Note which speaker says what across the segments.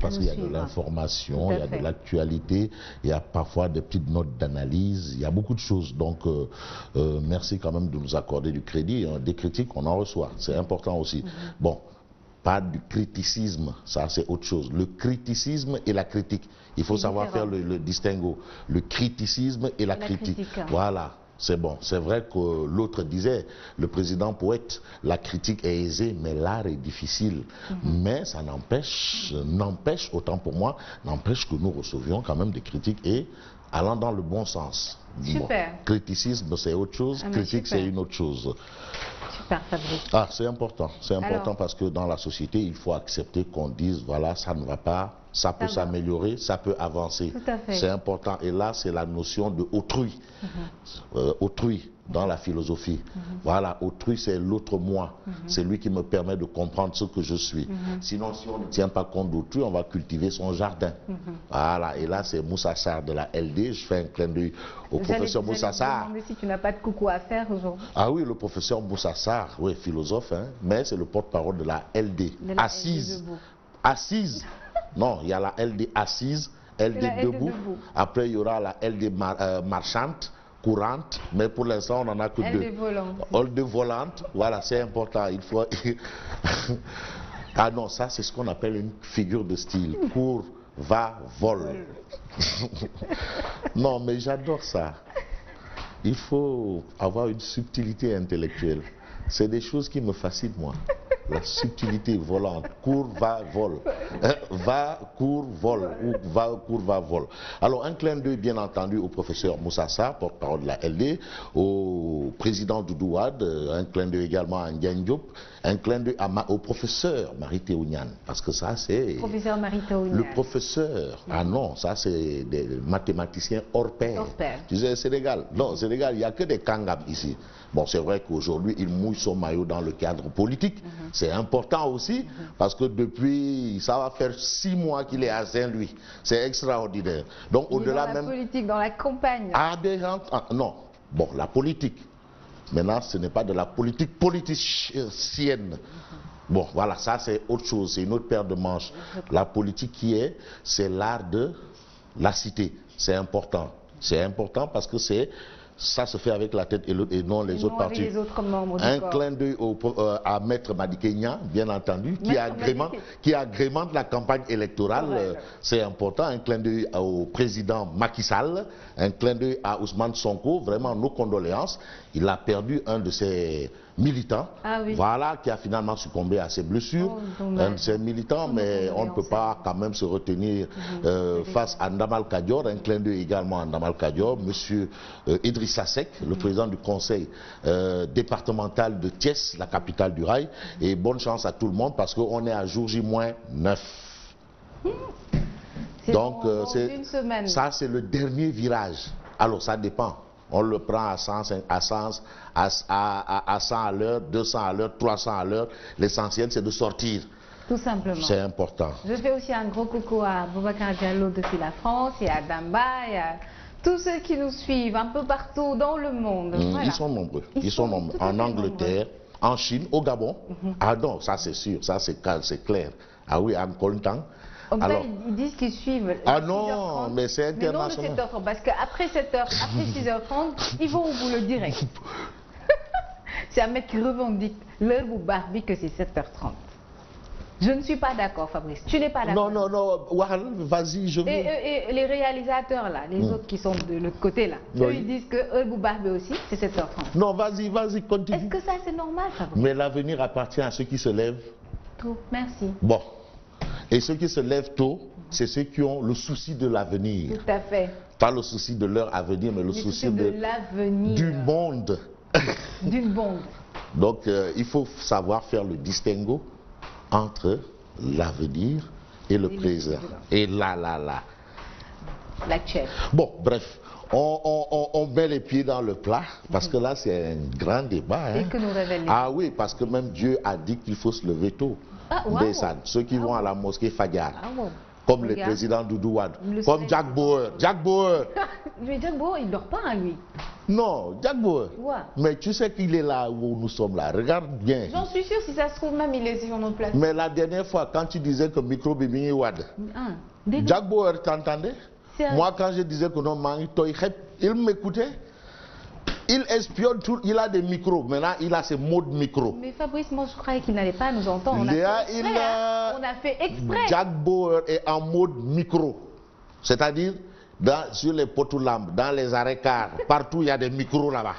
Speaker 1: parce qu'il y a de l'information, il y a de l'actualité, il y a parfois des petites notes d'analyse, il y a beaucoup de choses. Donc, merci quand même de nous accorder du crédit. Des critiques, on en reçoit. C'est important aussi. Bon, pas du criticisme, ça c'est autre chose. Le criticisme et la critique, il faut savoir faire le distinguo. Le criticisme et la critique. Voilà. C'est bon. C'est vrai que l'autre disait, le président poète, la critique est aisée, mais l'art est difficile. Mais ça n'empêche, autant pour moi, n'empêche que nous recevions quand même des critiques et allant dans le bon sens.
Speaker 2: Super.
Speaker 1: Bon, criticisme, c'est autre chose, critique, c'est une autre chose.
Speaker 2: Super, Fabrice.
Speaker 1: Ah, c'est important. C'est important parce que dans la société, il faut accepter qu'on dise, voilà, ça ne va pas, ça peut s'améliorer, ça peut avancer.
Speaker 2: Tout à fait.
Speaker 1: C'est important. Et là, c'est la notion de autrui. Autrui dans la philosophie. Voilà, autrui, c'est l'autre moi. C'est lui qui me permet de comprendre ce que je suis. Sinon, si on ne tient pas compte d'autrui, on va cultiver son jardin. Voilà, et là, c'est Moussa Sarr de la LD. Je fais un clin d'œil au professeur Moussa Sarr.
Speaker 2: Je me demandais si tu n'as pas de coucou à faire aujourd'hui.
Speaker 1: Ah oui, le professeur Moussa Sarr, oui, philosophe, hein, mais c'est le porte-parole de la LD. Assise. Assise. Non, il y a la LD assise, LD debout. Après, il y aura la LD marchante, courante, mais pour l'instant, on n'en a que deux.
Speaker 2: LD volante.
Speaker 1: LD volante, voilà, c'est important. Il faut. Ah non, ça, c'est ce qu'on appelle une figure de style. Court, va, vole. Non, mais j'adore ça. Il faut avoir une subtilité intellectuelle. C'est des choses qui me fascinent, moi. La subtilité volante, court, va, vole. Va, court, vole. Ou va, court, va, vole. Alors, un clin d'œil, bien entendu, au professeur Moussa Sarr, porte-parole de la LD, au président Doudou Wade, un clin d'œil également à Ndiagne Diop, un clin d'œil au professeur Mary Teuw Niane, parce que ça, c'est...
Speaker 2: Professeur Mary Teuw Niane.
Speaker 1: Le professeur, ah non, ça, c'est des mathématiciens hors pair. Tu sais, Sénégal, non, Sénégal, il n'y a que des kangams ici. Bon, c'est vrai qu'aujourd'hui, il mouille son maillot dans le cadre politique. C'est important aussi, parce que depuis, ça va faire 6 mois qu'il est à Saint-Louis. C'est extraordinaire. Donc, au-delà même...
Speaker 2: Dans la politique, dans la campagne.
Speaker 1: Ah, non. Bon, la politique. Maintenant, ce n'est pas de la politique politicienne. Bon, voilà, ça c'est autre chose, c'est une autre paire de manches. La politique c'est l'art de la cité. C'est important. C'est important parce que ça se fait avec la tête et non les autres partis.
Speaker 2: Les autres membres
Speaker 1: un clin d'œil à Maître Madické Niang, bien entendu, qui agrémente la campagne électorale. C'est important. Un clin d'œil au président Macky Sall, un clin d'œil à Ousmane Sonko. Vraiment, nos condoléances. Il a perdu un de ses militants, voilà, qui a finalement succombé à ses blessures. Un de ses militants, mais on ne peut pas quand même se retenir face à Ndamal Kadior. Un clin d'œil également à Ndamal Kadior, monsieur Idrissa Seck, le président du conseil départemental de Thiès, la capitale du rail. Et bonne chance à tout le monde parce qu'on est à jour J-9. Donc, ça c'est le dernier virage. Alors, ça dépend. On le prend à 100 à l'heure, 200 à l'heure, 300 à l'heure. L'essentiel, c'est de sortir.
Speaker 2: Tout simplement. C'est
Speaker 1: important.
Speaker 2: Je fais aussi un gros coucou à Boubacar Diallo depuis la France, et à Damba, et à tous ceux qui nous suivent un peu partout dans le monde.
Speaker 1: Voilà. Ils sont nombreux. Ils sont nombreux. En Angleterre, en Chine, au Gabon. Ah non, ça c'est sûr, ça c'est clair. Ah oui, en Koltang.
Speaker 2: Alors, ils disent qu'ils suivent.
Speaker 1: Ah non, mais c'est international.
Speaker 2: Mais non de 7h30, parce qu'après 7h, après 6h30, ils vont au boulot direct. C'est un mec qui revendique l'heure où Barbie que c'est 7h30. Je ne suis pas d'accord, Fabrice. Tu n'es pas d'accord?
Speaker 1: Non, vas-y, je veux.
Speaker 2: Et les réalisateurs là, les autres qui sont de l'autre côté là, eux ils disent que l'heure où Barbie aussi, c'est 7h30.
Speaker 1: Non, vas-y, continue.
Speaker 2: Est-ce que ça c'est normal, Fabrice?
Speaker 1: Mais l'avenir appartient à ceux qui se lèvent
Speaker 2: tôt. Merci.
Speaker 1: Bon. Et ceux qui se lèvent tôt, c'est ceux qui ont le souci de l'avenir.
Speaker 2: Tout à fait.
Speaker 1: Pas le souci de leur avenir, mais le souci de
Speaker 2: l'avenir.
Speaker 1: Du monde.
Speaker 2: Du monde.
Speaker 1: Donc, il faut savoir faire le distinguo entre l'avenir et le présent. Et là.
Speaker 2: L'actuel.
Speaker 1: Bon, bref. On met les pieds dans le plat, parce que là, c'est un grand débat.
Speaker 2: Et que nous révèle.
Speaker 1: Ah oui, parce que même Dieu a dit qu'il faut se lever tôt. Ceux qui vont à la mosquée Fadjar, comme les présidents Doudou Wade, comme Jack Bauer.
Speaker 2: Mais Jack Bauer, il ne dort pas, lui.
Speaker 1: Non, Jack Bauer.
Speaker 2: Ouais.
Speaker 1: Mais tu sais qu'il est là où nous sommes là. Regarde bien.
Speaker 2: J'en suis sûre, si ça se trouve, même il est sur notre place.
Speaker 1: Mais la dernière fois, quand tu disais que micro bimini wad, Jack Bauer t'entendait? Moi, quand je disais que non, il m'écoutait. Il espionne tout, il a des micros. Maintenant, il a ses mots de micro.
Speaker 2: Mais Fabrice, moi, je croyais qu'il n'allait pas nous entendre. On a fait exprès.
Speaker 1: Jack Bauer est en mode micro. C'est-à-dire, sur les poteaux lampes, dans les arrêts cars, partout, il y a des micros là-bas.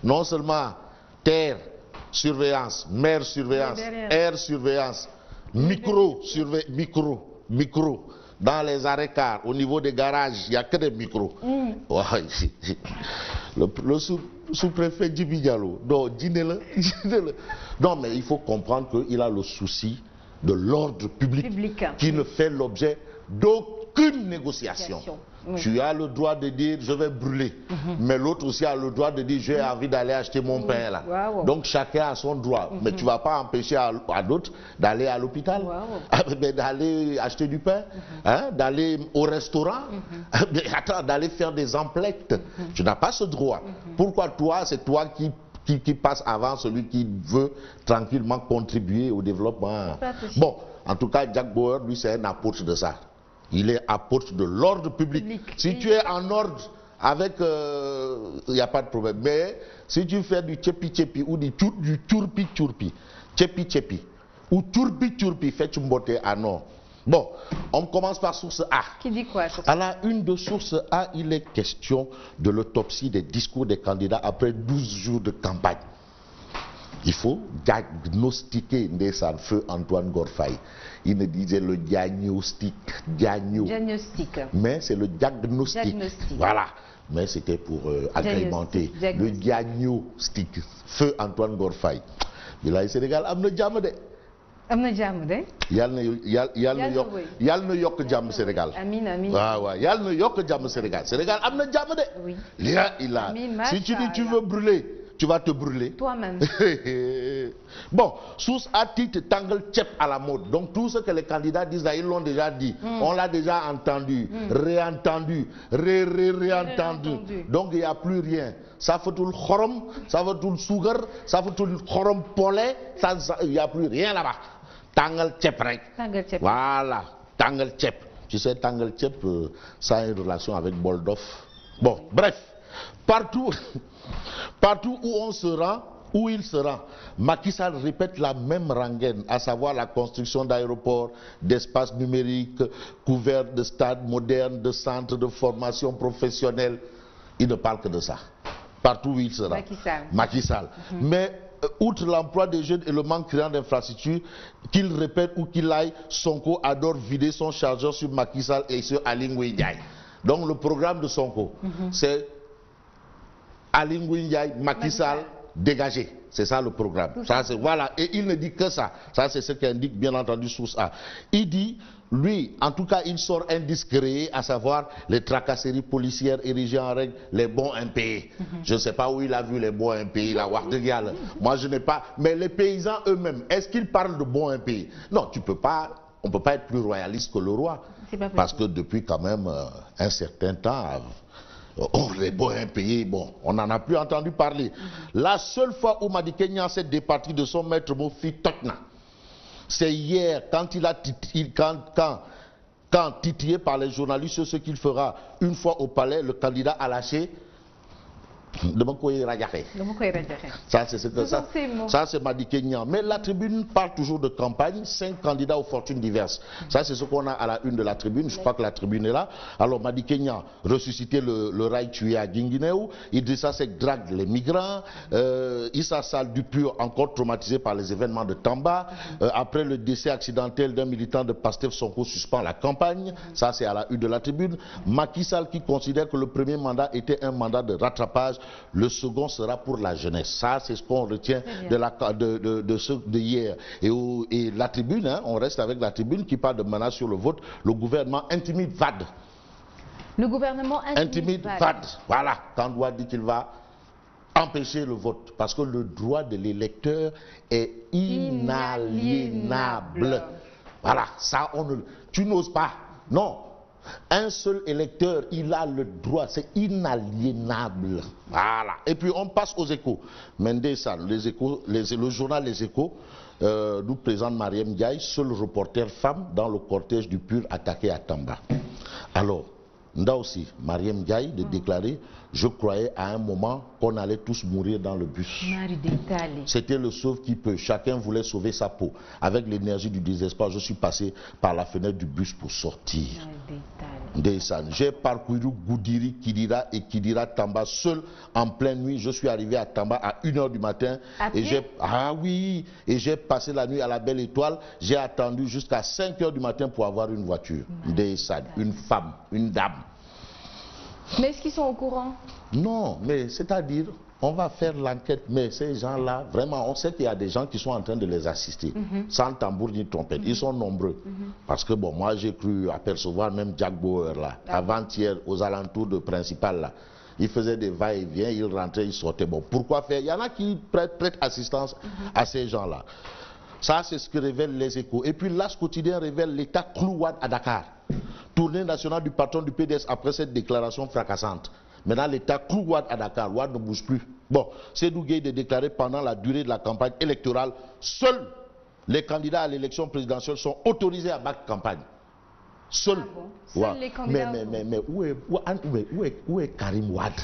Speaker 1: Non seulement terre, surveillance, mer, surveillance, air, surveillance, micro. Dans les arrêts cars, au niveau des garages, il n'y a que des micros. Ouais. Le sous-préfet Djibi Diallo, dis-le. Non, mais il faut comprendre qu'il a le souci de l'ordre public qui ne fait l'objet d'aucune négociation. Oui. Tu as le droit de dire je vais brûler, mais l'autre aussi a le droit de dire j'ai envie d'aller acheter mon pain là. Donc chacun a son droit, mais tu ne vas pas empêcher à d'autres d'aller à l'hôpital, d'aller acheter du pain, d'aller au restaurant, d'aller faire des emplettes. Tu n'as pas ce droit. Pourquoi toi, c'est toi qui passe avant celui qui veut tranquillement contribuer au développement. Bon, en tout cas, Jack Bauer, lui, c'est un apôtre de ça. Il est apôtre de l'ordre public. Si tu es en ordre avec, il n'y a pas de problème. Mais si tu fais du tchepi-tchepi ou du tchourpi-tchourpi, tchepi-tchepi ou tchourpi-tchourpi, fais tu mbote à non. Bon, on commence par source A.
Speaker 2: Qui dit quoi?
Speaker 1: À la une de source A, il est question de l'autopsie des discours des candidats après 12 jours de campagne. Il faut diagnostiquer Ndesan Feu Antoine Gorfaï. Il me disait le diagnostic. Mais c'est le diagnostic. Voilà. Mais c'était pour agrémenter. Le diagnostic. Feu Antoine Gorfaï. Il a Sénégal am na jàmm de.
Speaker 2: Am na jàmm de.
Speaker 1: Yàlla na yokk jàmm Sénégal.
Speaker 2: Amiin amiin.
Speaker 1: waaw yàlla na yokk jàmm Sénégal. Sénégal am na jàmm de.
Speaker 2: Oui.
Speaker 1: Si tu dis tu veux brûler, tu vas te brûler.
Speaker 2: Toi-même.
Speaker 1: Bon, source à titre Tangle Tchep à la mode. Donc tout ce que les candidats disent là, ils l'ont déjà dit. On l'a déjà entendu, réentendu, réentendu. Donc il n'y a plus rien. Ça fait tout le chorom, ça fait tout le sugar, ça fait tout le chorom polé, il n'y a plus rien là-bas. Tangle Tchep. Voilà, Tangle Tchep. Tu sais, Tangle Tchep, ça a une relation avec Boldof. Bon, bref. Partout où on se rend, où il se rend, Macky Sall répète la même rengaine, à savoir la construction d'aéroports, d'espaces numériques, couverts de stades modernes, de centres de formation professionnelle. Il ne parle que de ça. Partout où il se rend. Macky Sall. Mais outre l'emploi des jeunes et le manque criant d'infrastructures, qu'il répète ou qu'il aille, Sonko adore vider son chargeur sur Macky Sall et sur Aly Ngouille Ndiaye. Donc le programme de Sonko, c'est Aly Ngouille Ndiaye, Macky Sall, dégagé. C'est ça le programme. Ça, voilà. Et il ne dit que ça. Ça, c'est ce qu'indique bien entendu source A. Il dit, lui, en tout cas, il sort un disque créé, à savoir les tracasseries policières érigées en règle, les bons impayés. Je ne sais pas où il a vu les bons impayés, la Wardegale. Moi, je n'ai pas. Mais les paysans eux-mêmes, est-ce qu'ils parlent de bons impayés? Non, tu peux pas. On ne peut pas être plus royaliste que le roi. Parce que depuis quand même un certain temps, les bons impayés, bon, on n'en a plus entendu parler. La seule fois où Madické Niang s'est départi de son maître Mofi Totna, c'est hier, quand titillé par les journalistes sur ce qu'il fera une fois au palais, le candidat a lâché. Ça, c'est ce que ça c'est Madické Niang. Mais la tribune parle toujours de campagne, 5 candidats aux fortunes diverses. Ça, c'est ce qu'on a à la une de la tribune. Je crois que la tribune est là. Alors, Madické Niang, ressusciter le rail tué à Guinguinéo. Idrissa Seck drague les migrants. Issa Sall Dupur, encore traumatisé par les événements de Tamba. Après le décès accidentel d'un militant de Pastef, Sonko suspend la campagne. Ça, c'est à la une de la tribune. Macky Sall qui considère que le premier mandat était un mandat de rattrapage. Le second sera pour la jeunesse. Ça, c'est ce qu'on retient de hier. Et la tribune, hein, on reste avec la tribune qui parle de menace sur le vote. Le gouvernement intimide VAD.
Speaker 2: Le gouvernement intimide
Speaker 1: VAD. Voilà. Kandoua dit qu'il va empêcher le vote. Parce que le droit de l'électeur est inaliénable. Voilà. Ça, tu n'oses pas. Non. Un seul électeur, il a le droit, c'est inaliénable. Voilà. Et puis on passe aux échos. Mendé Sall, les échos, le journal Les Échos nous présente Marième Ndiaye, seule reporter femme dans le cortège du PUR attaqué à Tamba. Alors, là aussi, Marième Ndiaye de déclarer, je croyais à un moment qu'on allait tous mourir dans le bus. C'était le sauve qui peut. Chacun voulait sauver sa peau. Avec l'énergie du désespoir, je suis passé par la fenêtre du bus pour sortir. J'ai parcouru Goudiri, Kidira et Kidira Tamba seul en pleine nuit. Je suis arrivé à Tamba à 1 h du matin. Et j'ai passé la nuit à la Belle Étoile. J'ai attendu jusqu'à 5 h du matin pour avoir une voiture. Une femme, une dame.
Speaker 2: Mais est-ce qu'ils sont au courant?
Speaker 1: Non, mais c'est-à-dire, on va faire l'enquête, mais ces gens-là, vraiment, on sait qu'il y a des gens qui sont en train de les assister, sans tambour ni trompette. Ils sont nombreux. Parce que, bon, moi, j'ai cru apercevoir même Jack Bauer, là, avant-hier, aux alentours de Principal, là. Il faisait des va-et-vient, il rentrait, il sortait. Bon, pourquoi faire? Il y en a qui prêtent assistance à ces gens-là. Ça, c'est ce que révèlent les Échos. Et puis, l'As quotidien révèle l'état clouade à Dakar. Tournée nationale du patron du PDS après cette déclaration fracassante. Maintenant, l'État cloue Wade à Dakar. Wade ne bouge plus. Bon, Seydou Gueye de déclarer pendant la durée de la campagne électorale, seuls les candidats à l'élection présidentielle sont autorisés à battre campagne. Seuls.
Speaker 2: Ah bon? Seuls les candidats.
Speaker 1: Mais où est Karim Wade?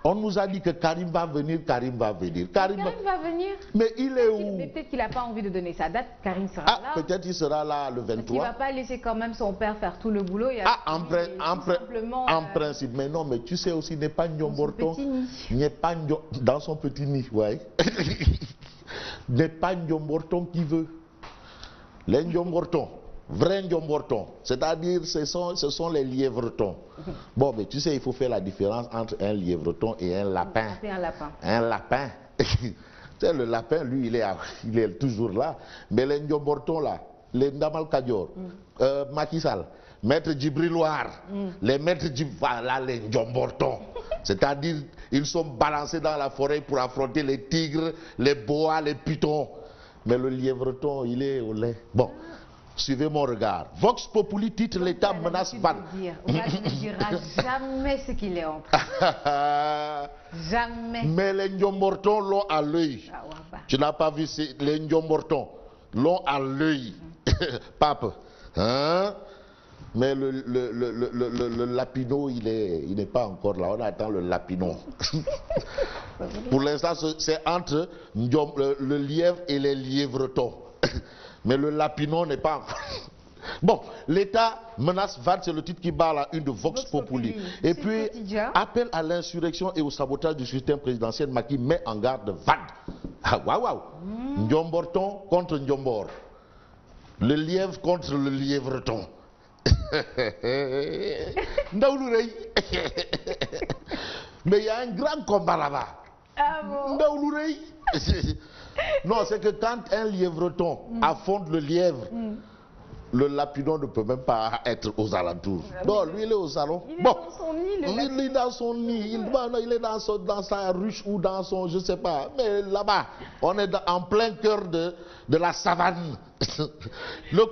Speaker 1: On nous a dit que Karim va venir, Karim va venir.
Speaker 2: Karim va venir.
Speaker 1: Mais il est où?
Speaker 2: Mais peut-être qu'il n'a pas envie de donner sa date. Karim sera là.
Speaker 1: Peut-être il sera là le 23.
Speaker 2: Parce qu'il ne va pas laisser quand même son père faire tout le boulot.
Speaker 1: En principe. Mais non, mais tu sais aussi, n'est pas Nyomborton. N'est pas dans son petit nid, ouais. N'est pas Nyomborton qui veut. Les Nyomborton. Vrai Ndiomborton, c'est-à-dire ce sont les lièvretons. Bon, mais tu sais, il faut faire la différence entre un lièvreton et un lapin. Un lapin. Tu sais, le lapin, lui, il est toujours là. Mais les Ndiombortons, là, les Ndamal Kadior, Macky Sall, Maître Djibriloir, les Maîtres voilà les Ndiombortons. C'est-à-dire, ils sont balancés dans la forêt pour affronter les tigres, les boas, les pitons. Mais le lièvreton, il est au lait. Bon. Suivez mon regard. Vox Populi titre l'État menace Wade.
Speaker 2: On ne dira jamais ce qu'il est en train. Jamais.
Speaker 1: Mais les Ndiombortons l'ont à l'œil. Tu n'as pas vu les Ndiombortons l'ont à l'œil. Pape. Hein? Mais le lapino, il n'est pas encore là. On attend le lapino. Pour l'instant, c'est entre le lièvre et les lièvretons. Mais le lapinon n'est pas encore. Bon, l'État menace Wade, c'est le titre qui barre la une de Vox Populi. Et puis, appel à l'insurrection et au sabotage du système présidentiel, Macky met en garde Wade. Ah, waouh! Ndiomborton contre Ndiombor. Le lièvre contre le lièvreton. Mais il y a un grand combat là-bas.
Speaker 2: Ah bon?
Speaker 1: Non, c'est que quand un lièvreton affronte le lièvre, le lapidon ne peut même pas être aux alentours. Non, lui, il est au salon.
Speaker 2: Il est dans son nid,
Speaker 1: il est dans son nid. Il est dans sa ruche ou dans son, je ne sais pas. Mais là-bas, on est en plein cœur de la savane. Le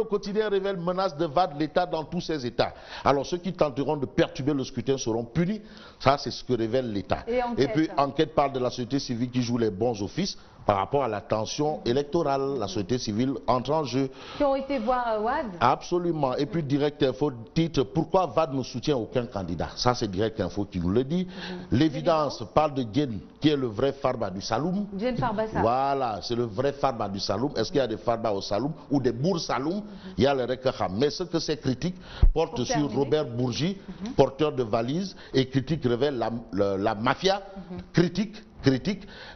Speaker 1: quotidien révèle menace de Wade, l'État dans tous ses États. Alors, ceux qui tenteront de perturber le scrutin seront punis. Ça, c'est ce que révèle l'État. Et puis, enquête parle de la société civile qui joue les bons offices par rapport à la tension électorale. La société civile entre en jeu.
Speaker 2: Qui ont été voir Wade?
Speaker 1: Absolument. Et puis Direct Info titre pourquoi Wade ne soutient aucun candidat. Ça, c'est Direct Info qui nous le dit. L'évidence parle de Djen, qui est le vrai Farba du Saloum.
Speaker 2: Djen Farbassa.
Speaker 1: Voilà, c'est le vrai Farba du Saloum. Est-ce qu'il y a des Farba au Saloum ou des Bour Saloum? Il y a le Rekaham. Mais ce que ces critiques portent sur Robert Bourgi, porteur de valise, et critique révèle la mafia, critique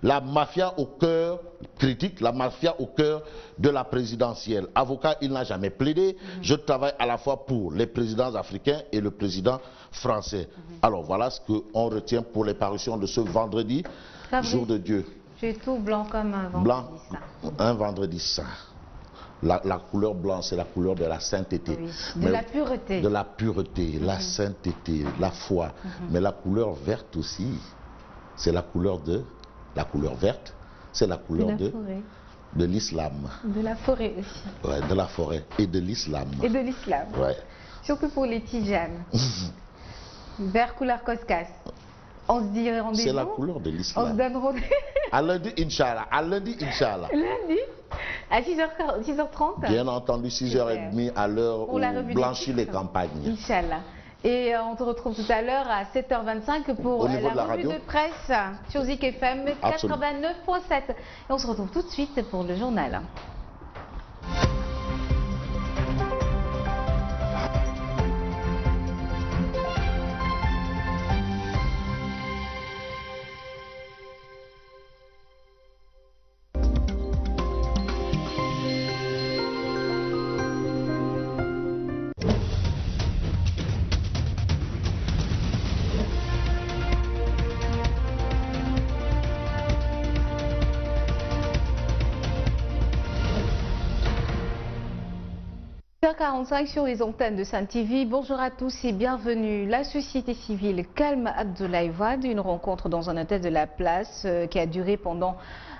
Speaker 1: la mafia au cœur, de la présidentielle. Avocat, il n'a jamais plaidé. Je travaille à la fois pour les présidents africains et le président français. Alors voilà ce qu'on retient pour les parutions de ce vendredi, jour de Dieu.
Speaker 2: J'ai tout blanc comme un vendredi saint.
Speaker 1: Un vendredi saint. La couleur blanche, c'est la couleur de la sainteté.
Speaker 2: Oui, de la pureté.
Speaker 1: De la pureté, la sainteté, la foi. Mais la couleur verte aussi. C'est la couleur verte, c'est la couleur de l'islam.
Speaker 2: De la forêt aussi.
Speaker 1: Ouais, de la forêt et de l'islam.
Speaker 2: Et de l'islam.
Speaker 1: Ouais.
Speaker 2: Surtout pour les tijanes. Vert couleur coscasse. On se dit rendez-vous.
Speaker 1: C'est la couleur de l'islam.
Speaker 2: On se donne rendez-vous.
Speaker 1: À lundi, Inch'Allah. À lundi, Inch'Allah.
Speaker 2: Lundi, à 6h30.
Speaker 1: Bien entendu, 6h30 à l'heure où blanchit les campagnes.
Speaker 2: Inch'Allah. Et on te retrouve tout à l'heure à 7h25 pour la revue de presse sur Zik FM 89.7. Et on se retrouve tout de suite pour le journal. h45 sur les antennes de Sen TV. Bonjour à tous et bienvenue. La société civile calme Abdoulaye Wade, une rencontre dans un hôtel de la place qui a duré pendant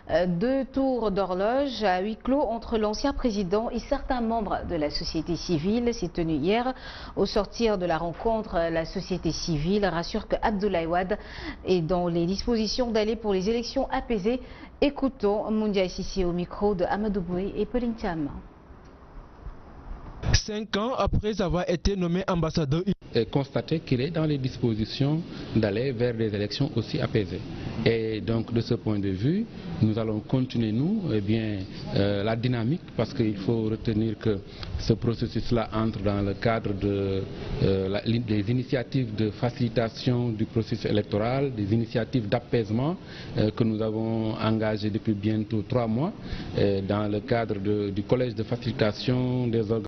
Speaker 2: 2 tours d'horloge à huis clos entre l'ancien président et certains membres de la société civile. C'est tenu hier. Au sortir de la rencontre, la société civile rassure que Abdoulaye Wade est dans les dispositions d'aller pour les élections apaisées. Écoutons Moundia Sissi au micro de Amadou Boué et Pauline Thiam.
Speaker 3: 5 ans après avoir été nommé ambassadeur,
Speaker 4: et constater qu'il est dans les dispositions d'aller vers des élections aussi apaisées. Et donc de ce point de vue, nous allons continuer la dynamique, parce qu'il faut retenir que ce processus-là entre dans le cadre des initiatives de facilitation du processus électoral, des initiatives d'apaisement que nous avons engagées depuis bientôt 3 mois dans le cadre du collège de facilitation des organisations